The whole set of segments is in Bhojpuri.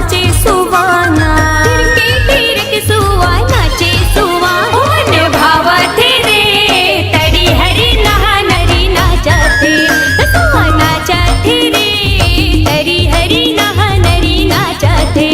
नाचे सुवाना तीर के सुवा नाचे सुवा ओन भावा थे रे तड़ी हरी नहा नरी नाचते सुवा नाचते रे तड़ी हरी नहा नरी नाचते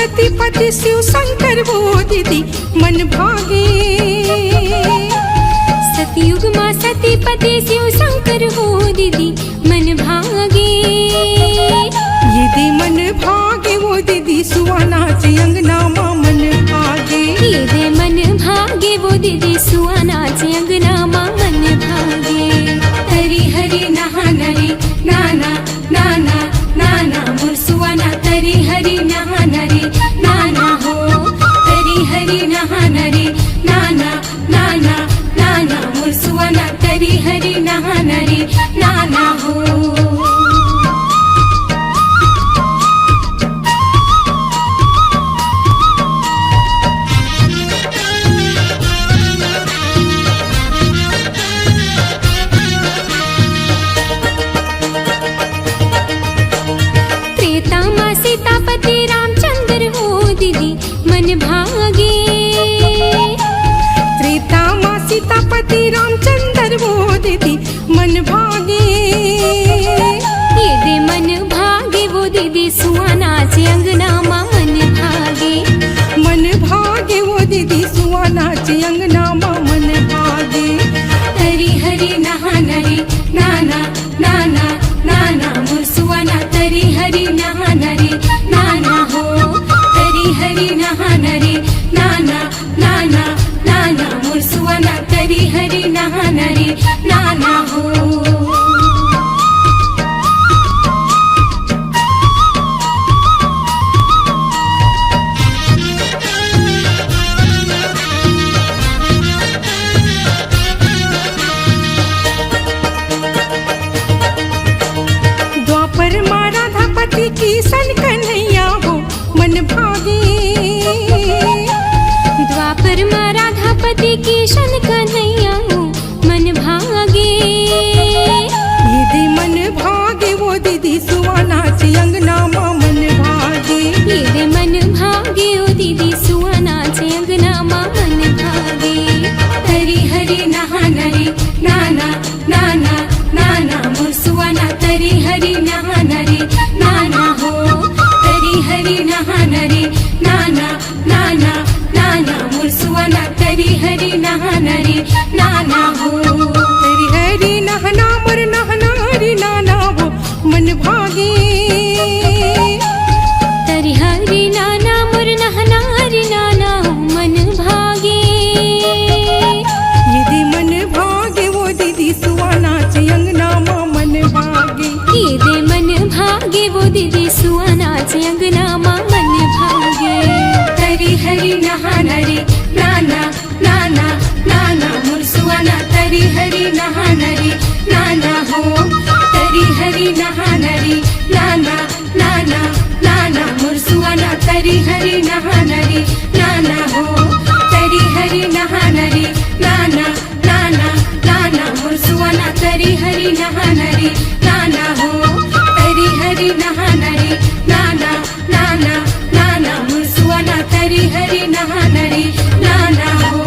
सतीपति शिव शंकर वो दीदी मन भागे। सतयुग माँ सतीपति शिव शंकर हो दीदी मन भागे। ये दे मन भागे वो दीदी सुहानाच अंगना माँ मन भागे। ये दे मन भागे वो दीदी सुहानाच अंगना माँ मन भागे। हरी हरी नहा नरी नाना नाना नाना मोर सुहाना तरी हरी नहा नरी नाना हो। हरी हरी नहा नरी नाना नाना नाना मोर सुहाना तरी हरी नहा नरी नाना हो। सीतापति रामचंद्र हो दीदी मन भागे। त्रेता माँ सीतापति रामचंद्र वो दीदी मन भागे। ये दे मन भागे वो दीदी सुहानाच अंगना माँ मन भागे। मन भागे वो दीदी सुहानाच अंगना माँ मन भागे। हरी हरी नहा नरी नाना नाना नाना मोर सुहाना तरी हरी नहा नरी नाना हो। हरी हरी नहा नरी नाना नाना नाना मोर सुहाना तरी हरी नहा नरी नाना हो। द्वापर माँ राधापति की सन कन्हैया हो मन भागे। द्वापर माँ राधापति की शन कन्हैया हो मन भागे। ये दे मन भागे वो दीदी सुहानाच अंगना माँ मन भागे। ये दे मन भागे ओ दीदी सुहानाच अंगना माँ मन भागे। हरी हरी नहा नरी नाना नाना नाना मोर सुहाना तरी हरी नहा नरी नाना हो। हरी हरी नहा नरी नाना नाना नाना मोर सुहाना तरी हरी नहा नरी नाना हो। हरी हरी नहना मोर नहना हरी नाना हो मन भागे। तरी हरी नाना मोर नहना हरी नाना हो मन भागे। ये दे मन भागे वो दीदी सुहानाच अंगना माँ मन भागे। ये दे मन भागे वो दीदी सुहानाच अंगना माँ मन भागे। हरी हरी नहा नरी नाना नाना नाना मोर सुहाना तरी हरी नहा नरी नाना हो। हरी हरी नहा नरी नाना नाना नाना मोर सुहाना तरी हरी नहा नरी नाना हो। तरी हरी नहा नरी नाना नाना नाना मोर सुहाना तरी हरी नहा नरी नाना हो। तरी हरी नहा नरी नाना नाना नाना मोर सुहाना तरी हरी नहा नरी नाना हो।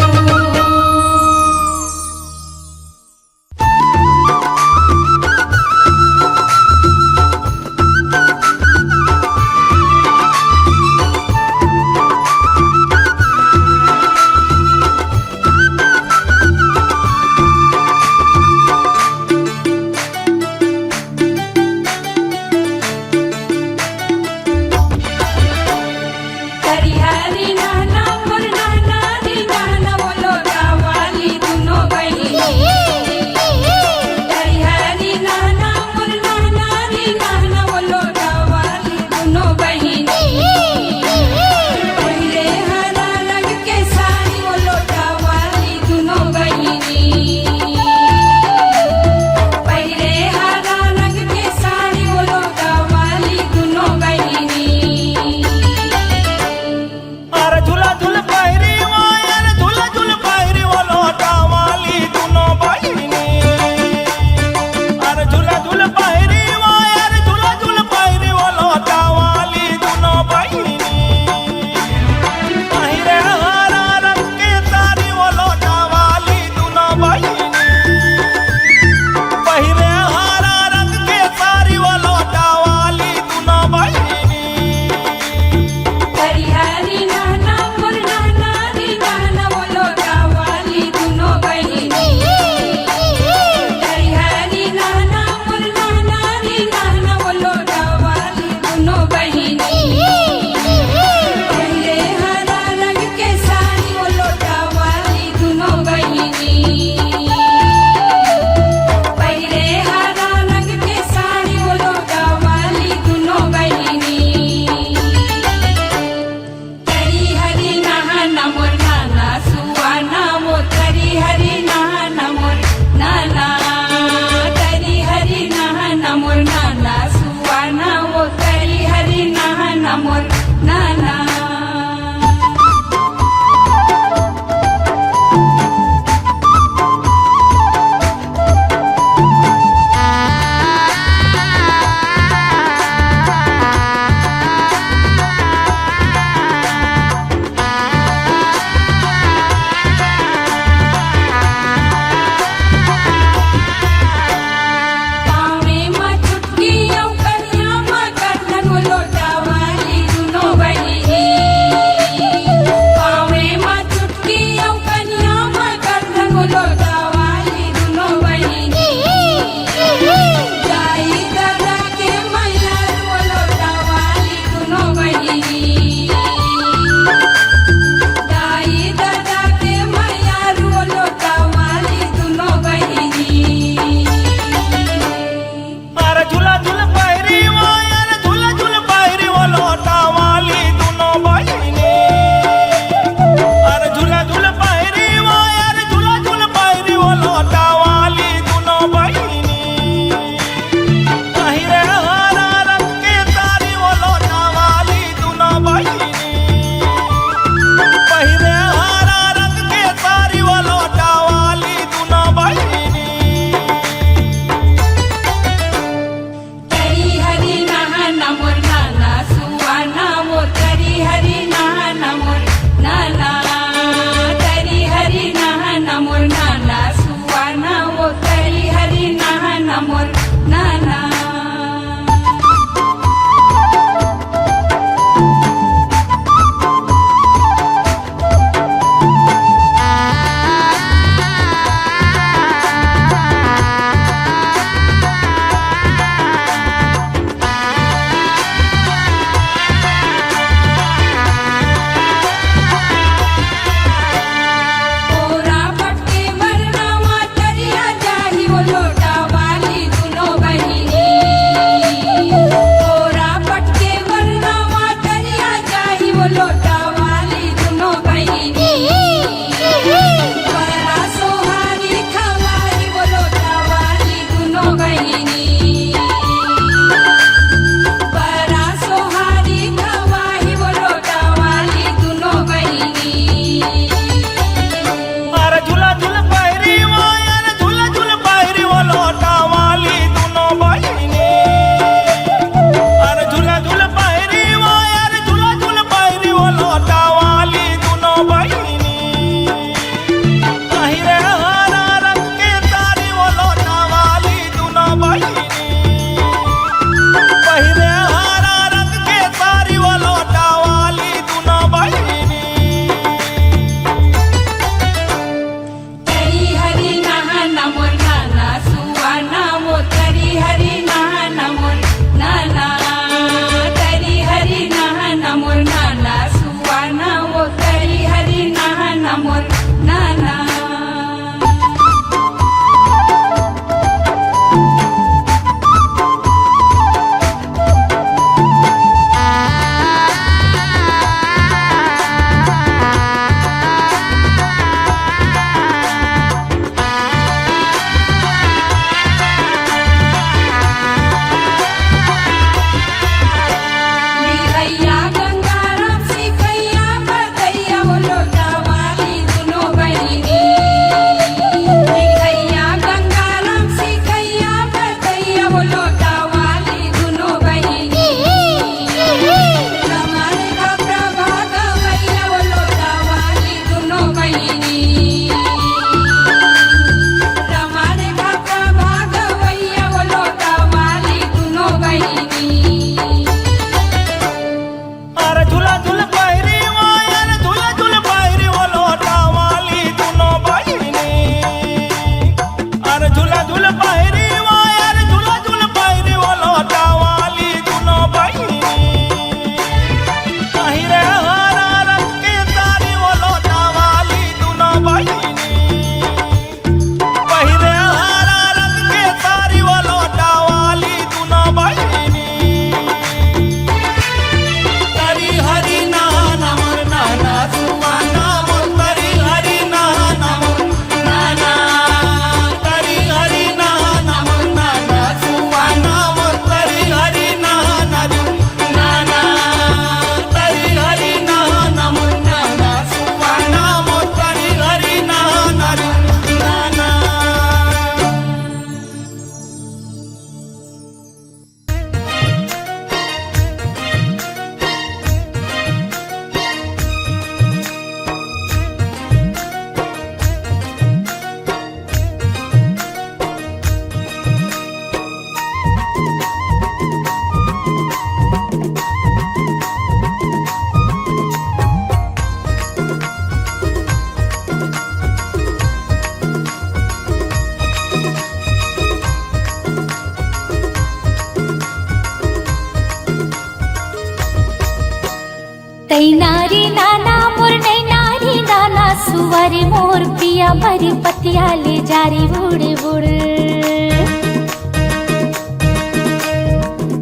सुवर मोर पिया मरी पतिया ले जारी उड़ उड़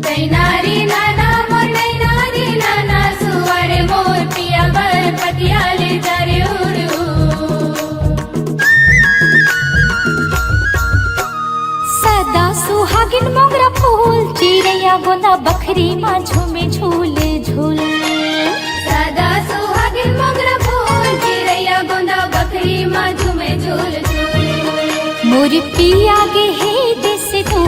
नैनारी नाना मोर नैनारी नाना सुवर मोर पिया बर पतिया ले जा रे उड़ सदा सुहागिन मोगरा फूल चिड़ैया गोंदा बखरी माँ झूमे झूले झूल सदा सुहागिन मोगरा फूल चिड़ैया गोंदा बकरी माँ झूमे झूल झूल मोर पिया गे हे देश तू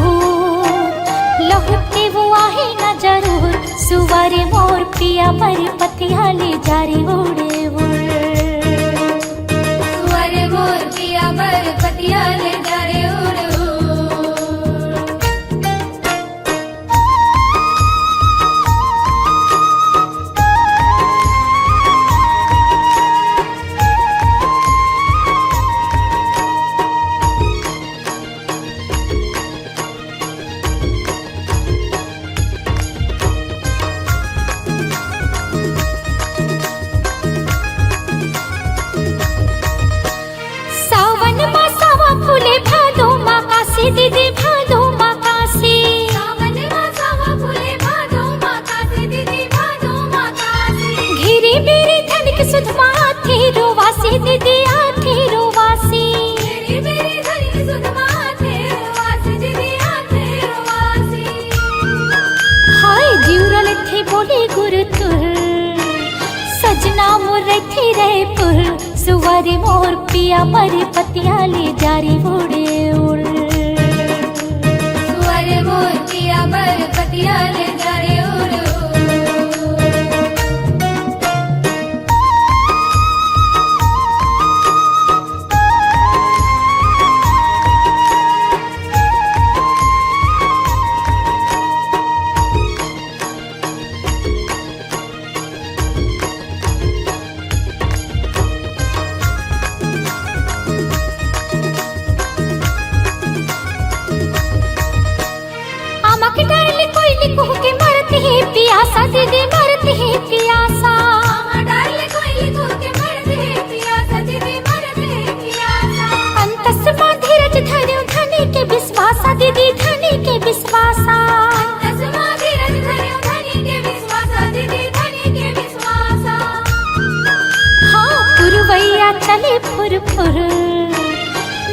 लहुटे वो आहे न जरूर सुवर मोर पिया मरी पतिया ले जारी उड़े उड़ सुवर मोर पिया बर पतिया ले जा रे उड़ सावन माँ सावा फूले भादो माँ काशी दीदी भादो माँ काशी सावन माँ सावा फूले भादो माँ काशी दीदी भादो माँ काशी घिरी मेरी धनिक सुध माँ थे रोवासी दीदी आथे रोवासी मेरी मेरी धनी सुध माथे वासी दीदी आथे वासी हाय जीवरल थे बोले गुरु तुर सजना मोर थे रहे पुर सुवर मोर पिया मरी पतिया ले जारी उड़े उड़ सुवर मोर पिया बर पतिया ले जा रे उड़ आमक डारले कोई कुह के मरती है पियासा दीदी मरती है पियासा मामा डाले कोई को के मरते पियासा दीदी मरते पियासा अंतस माँ धीरज धर्यो धनी के विश्वासा दीदी धनी के विश्वासा तस्मा धीरज धर्यो धनी के विश्वासा दीदी धनी के विश्वासा हाँ पुरवैया चले फुर फुर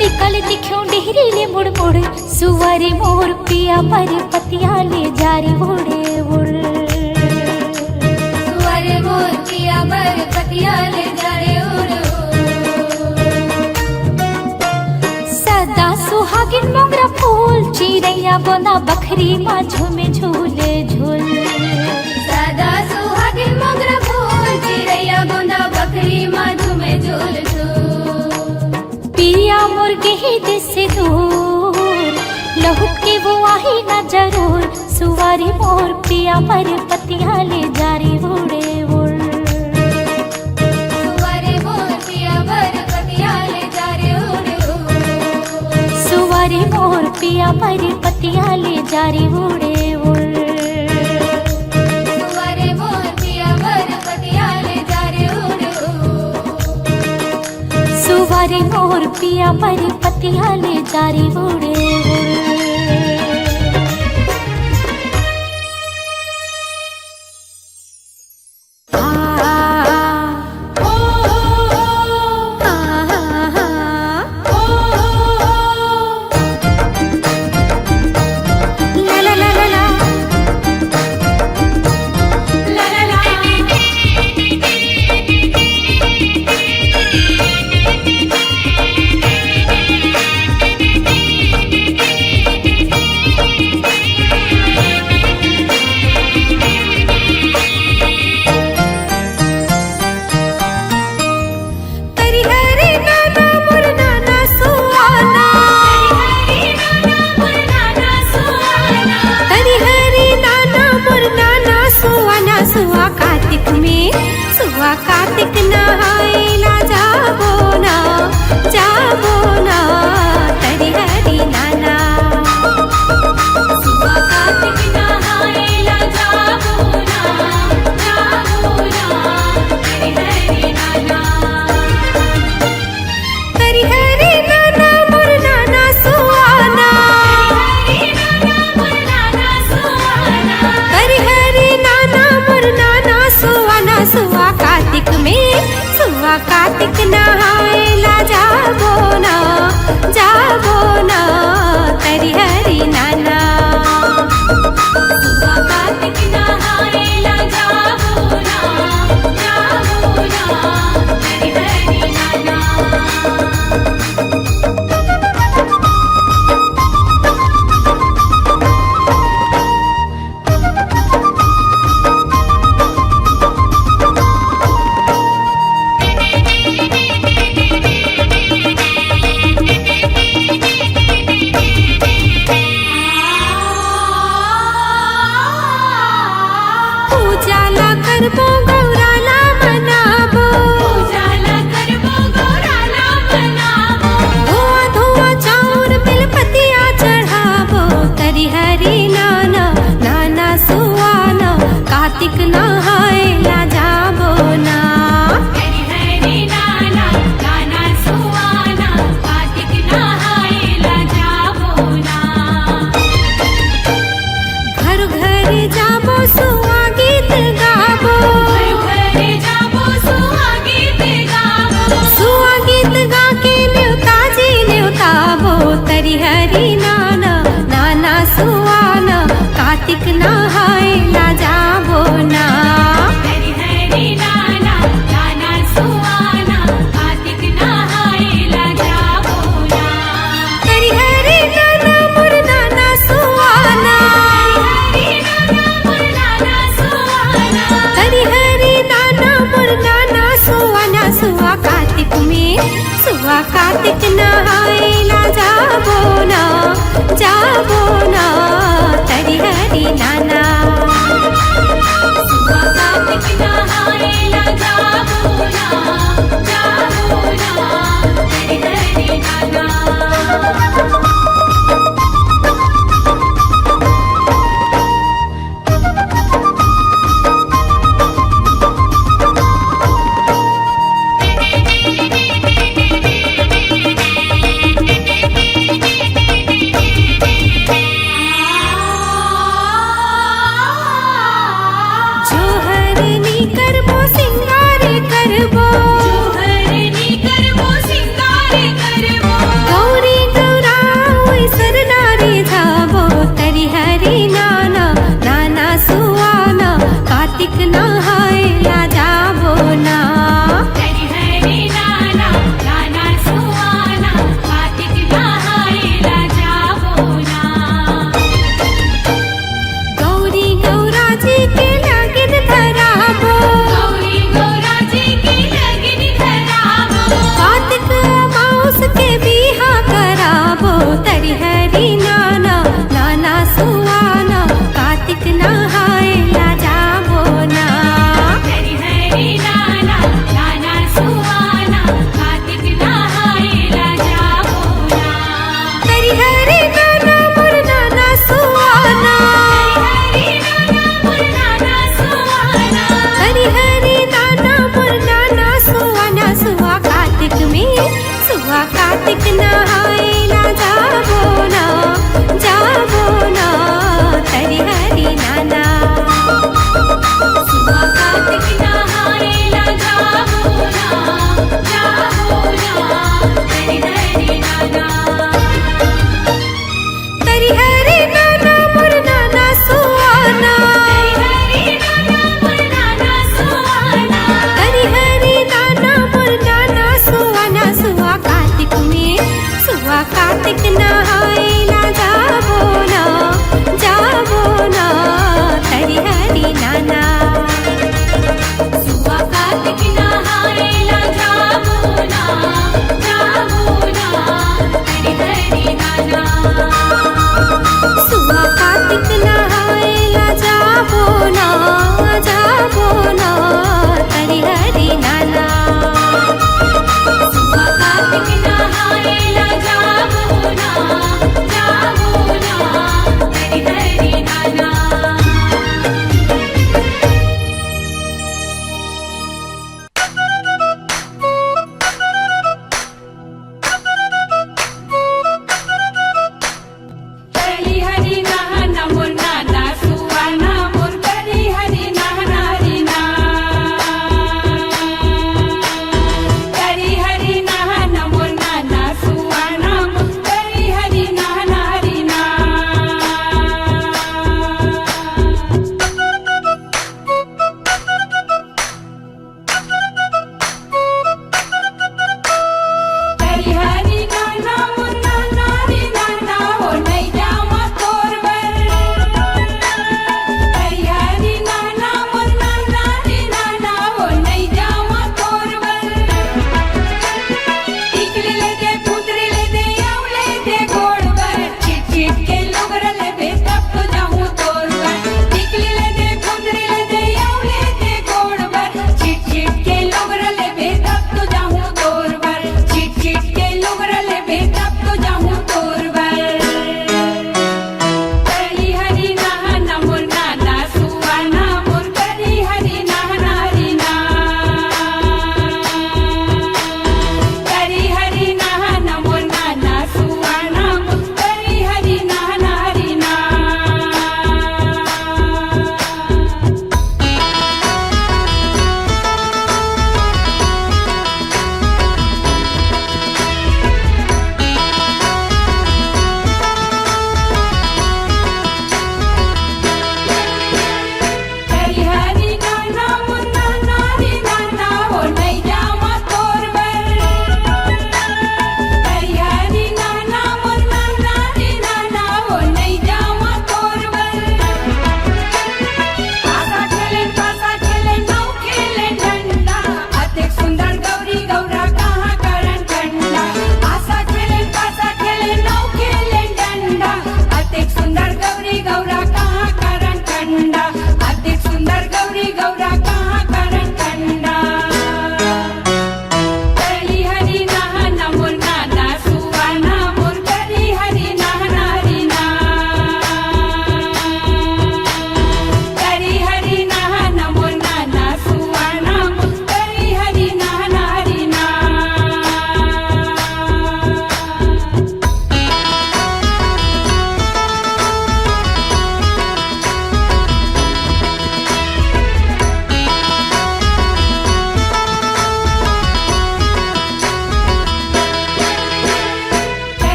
निकल दिख्यो डेहरी ले मुड़ मुड़ सुवर मोर पिया मरी पतिया ले जारी उड़े उड़ सुवर मोर पिया बर पतिया ले जा रे उड़ सदा सुहागिन मोगरा फूल चिड़ैया गोंदा बखरी माँ झूमे झूले झूल सदा सुहागिन मोगरा फूल चिड़ैया गोंदा बकरी माँ झूमे झूल झूल पिया मुर्गे ही दिस दूर लहुट के वो आही न जरूर सुवारी मोर पिया मर पतिया ले जारी उड़े उड़ सुवर मोर पिया बर पतिया ले जा रे उड़ सुवारी मोर पिया मर पतिया ले जारी उड़े उड़ सुवर मोर पिया बर पतिया ले जा रे उड़ सुवारी मोर पिया मर पतिया ले जारी उड़े उड़ कार्तिक नहायला जाबो ना हरी हरी नाना नाना सुवाना कार्तिक नहायला जाबो ना हरी हरी नाना मोर नाना सुवाना हरी नाना मोर नाना सुवाना हरी हरी नाना मोर नाना सुवाना सुवा कार्तिक में सुवा कार्तिक नहायला जाबो ना हरी हरी नाना सुवा कार्तिक नहायला जाबो ना हरी हरी नाना जो हरनी करबो सिंगारे करबो हरनी करबो सिंगारे करबो गौरी गौराई सरनारी जाबो तरी हरी नाना नाना सुवाना कार्तिक नहायला जाबो ना हरी हरी नाना नाना सुवाना कार्तिक नहायला जाबो ना गौरी गौराजी के लगन धराबो गौरी गौराजी की लगन धराबो कार्तिक माउस के बिहा कराबो तरी हरी नाना नाना सुवाना कार्तिक नहायला जाबो ना हरी हरी नाना नाना सुवाना कार्तिक नहायला जाबो ना हरी हरी नाना मोर नाना सुवाना हरी नाना मोर नाना सुवाना हरी हरी नाना मोर नाना सुवाना सुवा कार्तिक में सुवा कार्तिक नहायला जाबो ना हरी हरी नाना सुवा कार्तिक नहायला जाबो ना हरी हरी नाना हरी हरी नाना मोर नाना सुवाना हरी नाना मोर नाना सुवाना हरी हरी नाना मोर नाना सुवाना सुवा कार्तिक में सुवा कार्तिक नहायला जाबो ना हरी हरी नाना सुवा कार्तिक नहायला जाबो ना हरी हरी नाना सुवा कार्तिक नहायला जाबो ना हरी हरी नाना सुवा कार्तिक नहायला जाबो ना हरी हरी नाना हरी हरी नाना मोर नाना सुवाना मोर हरी हरी नाना हरी ना हरी हरी नाना मोर नाना सुवाना मोर हरी हरी नाना हरी ना हरी हरी नाना मोर नाना हरी नाना ओ नहीं जावा तोरवर हरी हरी नाना मोर नाना हरी नाना ओ नहीं जावा तोरवर टिकली ले दे पुतरी ले दे आवले दे गोड़वर चिट चिट के लोगर ले बे तब तो जाऊं तोरवर टिकली ले दे पुतरी ले दे आवले दे गोड़वर चिट चिट के लोगर ले बे तब तो जाऊं तोरवर चिट चिट के लोगर ले बे तब तो जाऊं तोरवर हरी हरी नाना मोर नाना सुवाना मोर हरी हरी नाना हरी ना हरी हरी नाना मोर नाना सुवाना मोर हरी हरी नाना हरी ना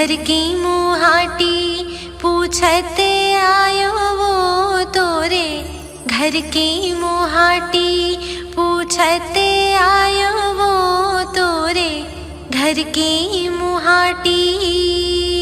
घर की मुहाटी पूछते आयो वो तोरे, घर की मुहाटी पूछते आयो वो तोरे, घर की मुहाटी।